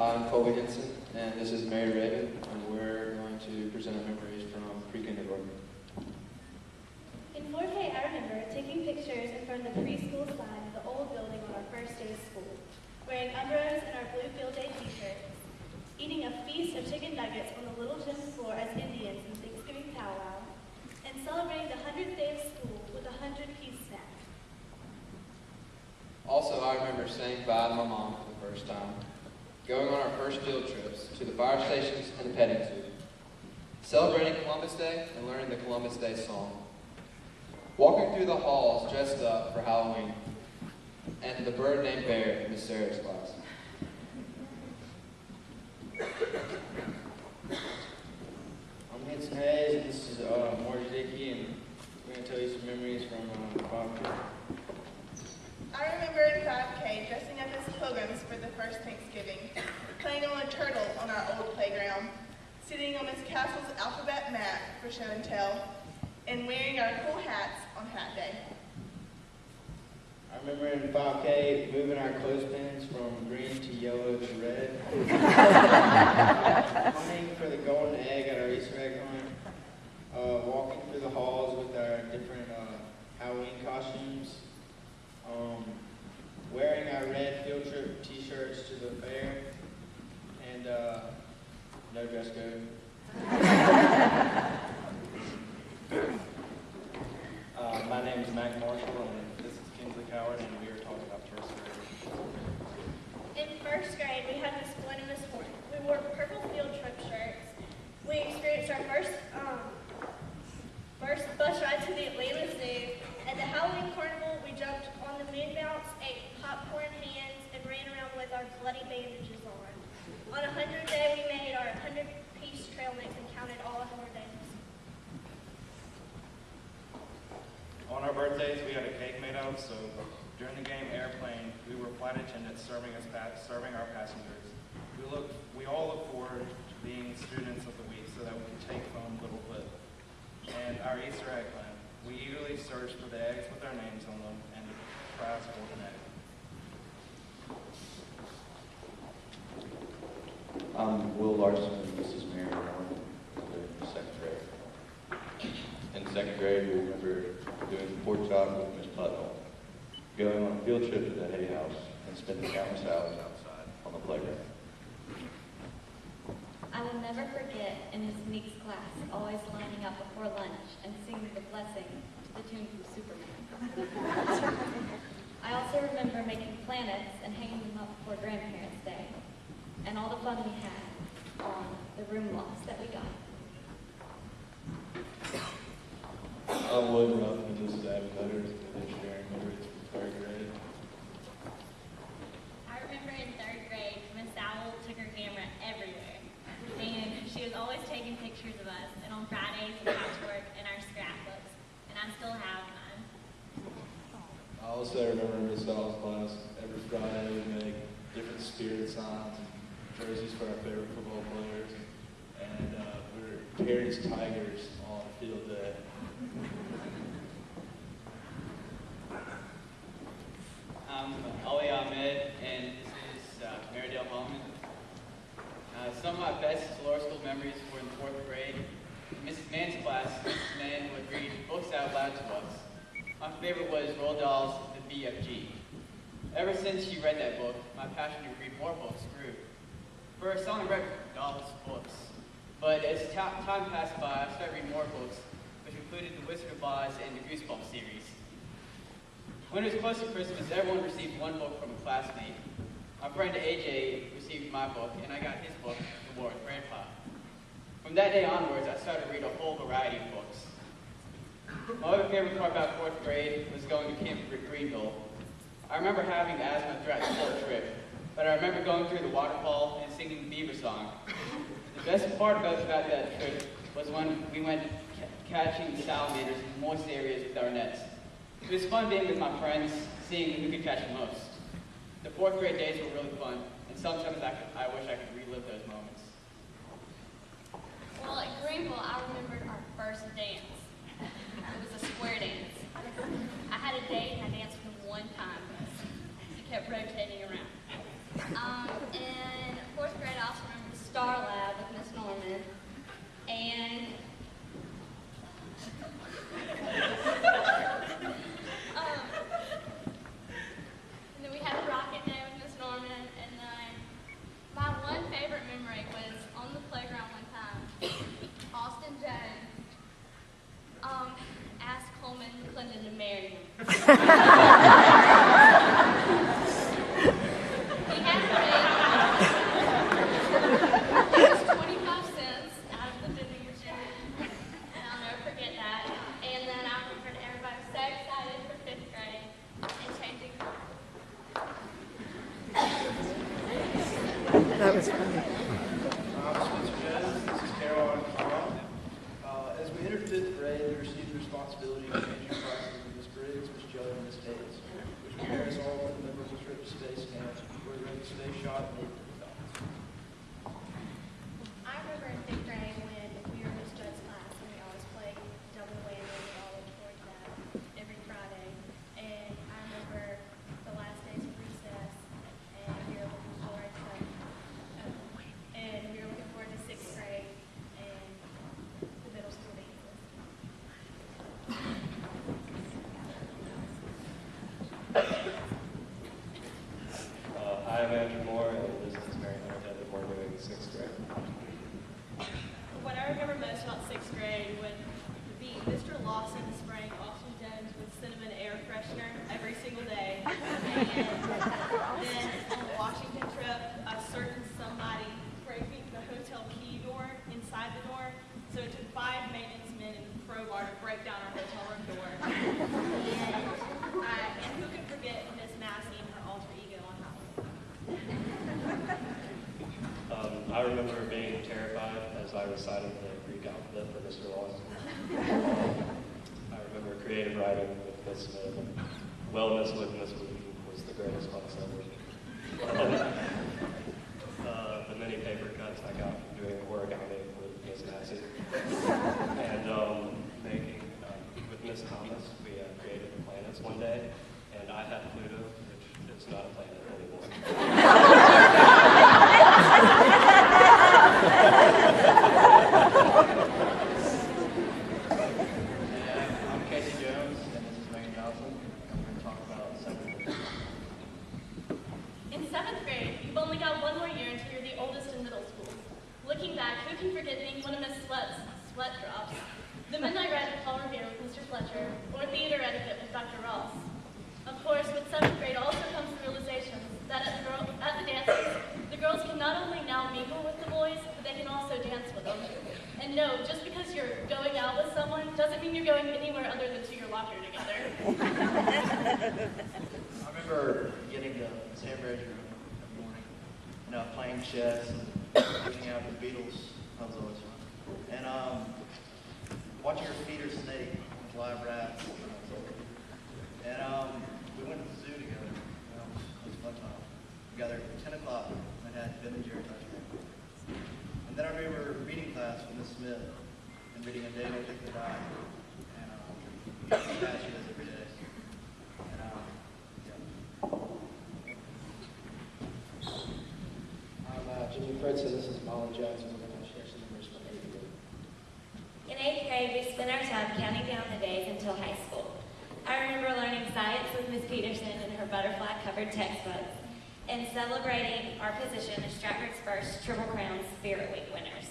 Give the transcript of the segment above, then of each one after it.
I'm Colby Henson, and this is Mary Raven, and we're going to present our memories from pre-kindergarten. In 4K, I remember taking pictures in front of the preschool sign of the old building on our first day of school, wearing umbrellas and our blue field day t-shirts, eating a feast of chicken nuggets on the little gym floor as Indians in Thanksgiving powwow, and celebrating the 100th day of school with a 100-piece snack. Also, I remember saying bye to my mom for the first time, going on our first field trips to the fire stations and the petting zoo, celebrating Columbus Day and learning the Columbus Day song, walking through the halls dressed up for Halloween, and the bird named Bear in Miss Sarah's class. I'm Henson Hayes, and this is Marty Dickey, and we're going to tell you some memories from 5K. I remember in 5K dressing up as pilgrims for the first Thanksgiving, playing on a turtle on our old playground, sitting on Miss Castle's alphabet mat for show and tell, and wearing our cool hats on Hat Day. I remember in 5K moving our clothespins from green to yellow to red, hunting for the golden egg at our Easter egg hunt, walking through the halls with our different Halloween costumes, wearing our red field trip t-shirts to the fair, and no dress code. My name is Mac Marshall, and this is Kinsley Coward, and we are talking about first grade. In first grade, we had this one in this morning. We wore purple field trip shirts. We experienced our first bus ride to the Atlanta Zoo. At the Halloween carnival, we jumped on the moon bounce, ate popcorn hands, and ran around with our bloody bandages on. On 100th day, we made our 100-piece trail mix and counted all 100 days. On our birthdays, we had a cake made of, so during the game Airplane, we were flight attendants serving our passengers. We all look forward to being students of the week so that we can take home little clip. And our Easter egg hunt, we eagerly searched for the eggs with our names on them and the prize golden egg. I'm Will Larson, and this is Mary Warren. We're in second grade. In second grade, we remember doing pork chop with Miss Putnell, going on a field trip to the hay house, and spending countless hours outside on the playground. I will never forget in Miss Meek's class always lining up before lunch and singing the blessing to the tune from Superman. I also remember making planets and hanging them up for Grandparents' Day, and all the fun we had on the room loss that we got. I'm Wood Ruff, and this is Adam Cutter, and they're sharing memories from third grade. I remember in third grade, Miss Owl took her camera everywhere, and she was always taking pictures of us, and on Fridays we got to work in our scrapbooks, and I still have mine. I also remember Miss Owl's class. Every Friday we make different spirit signs and jerseys for our favorite football players, and we were Terry's Tigers on field day. I'm Ali Ahmed, and this is Marydale Bowman. Some of my best lower school memories were in the 4th grade. In Mrs. Mann's class, Mrs. Mann would read books out loud to us. My favorite was Roald Dahl's The BFG. Ever since she read that book, my passion to read more books grew. First, I only read Dahl's books, but as time passed by, I started reading more books, which included The Wizard of Oz and the Goosebumps series. When it was close to Christmas, everyone received one book from a classmate. My friend AJ received my book, and I got his book, The War with Grandpa. From that day onwards, I started to read a whole variety of books. My other favorite part about 4th grade was going to Camp Greenville. I remember having asthma throughout the whole trip, but I remember going through the waterfall and singing the Beaver song. The best part about that trip was when we went catching salamanders in moist areas with our nets. It was fun being with my friends, seeing who could catch the most. The 4th grade days were really fun, and sometimes I wish I could relive those moments. Well, at Greenville, I remembered our first dance. It was a square dance. I had a date and I danced with him one time. He kept rotating around. In 4th had paid 25 cents out of the vending machine, and I'll never forget that. And then I remembered everybody was so excited for 5th grade and changing. That was funny. Spencer Jones, this is Caroline Crum. As we entered 5th grade, we received the responsibility of changing classes with Miss Briggs, Miss Joe, and Miss Hayes, which prepared us all for the memorable trip to Space Camp, where we went to Space Shot and ate the McDonald's. I remember in 5th grade when we were Miss Judd's class and we always played double whammy and we all looked forward to that every Friday. And I remember the last days of recess and we were looking forward to 6th grade and the middle school dances. I'm Andrew Moore, and this is Mary Hunter that we're doing 6th grade. What I remember most about 6th grade would be Mr. Lawson spraying Austin Jones with cinnamon air freshener every single day. And then on the Washington trip, a certain somebody breaking the hotel key door inside the door. So it took 5 maintenance men and a crowbar to break down our hotel room door. And who could forget Miss Massey and her alter ego on Halloween? I remember being terrified as I recited the Greek alphabet for Mr. Lawson. I remember creative writing with Miss Smith, and wellness with Miss Wooten was the greatest class ever. The many paper cuts I got from doing origami with Miss Massey. And making, with Miss Thomas, we created the planets one day, and I had Pluto, which is not a planet anymore. I'm Casey Jones, and this is Megan Johnson, and we're going to talk about 7th grade. In 7th grade, you've only got one more year until you're the oldest in middle school. Looking back, who can forget being one of Miss Sweat Drops, the midnight ride of Paul Revere with Mr. Fletcher, or theater etiquette with Dr. Ross? Of course, with 7th grade also comes the realization that at the dances, the girls can not only now mingle with the boys, but they can also dance with them. And no, just because you're going out with someone doesn't mean you're going anywhere other than to your locker together. I remember getting to Sam Red's room every morning, playing chess and looking out the Beatles. That was always fun. And watching her feed her snake with live rats. And we went to the zoo together. It was a fun time. We got there at 10 o'clock and had Ben and Jerry touch me. And then I remember reading class with Miss Smith and reading A Day No Think to Die. And yeah, she does every day. I'm Jimmy Fritz, and this is Molly Jones, and we're going to share some numbers from 8th grade. In 8th grade, we spent our time counting down the days until high school. I remember learning science with Miss Peterson in her butterfly-covered textbooks and celebrating our position as Stratford's first Triple Crown Spirit Week winners.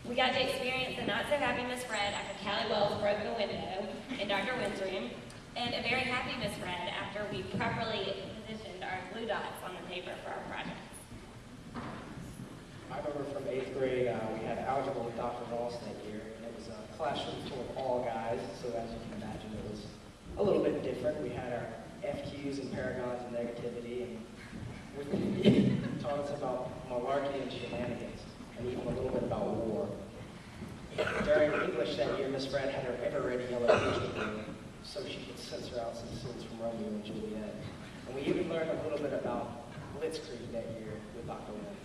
We got to experience the not-so-happy Miss Fred after Callie Wells broke the window in Dr. Wynn's room, and a very happy Miss Fred after we properly positioned our blue dots on the paper for our projects. I remember from 8th grade, we had algebra with Dr. Ross that year, and it was a classroom full of all guys, so as you can imagine, it was a little bit different. We had our FQs and paragons and negativity, and he taught us about malarkey and shenanigans, and even a little bit about war. During English that year, Miss Fred had her ever-ready yellow picture book, so she could censor out some scenes from Romeo and Juliet. And we even learned a little bit about Blitzkrieg that year with Dr. Wynn.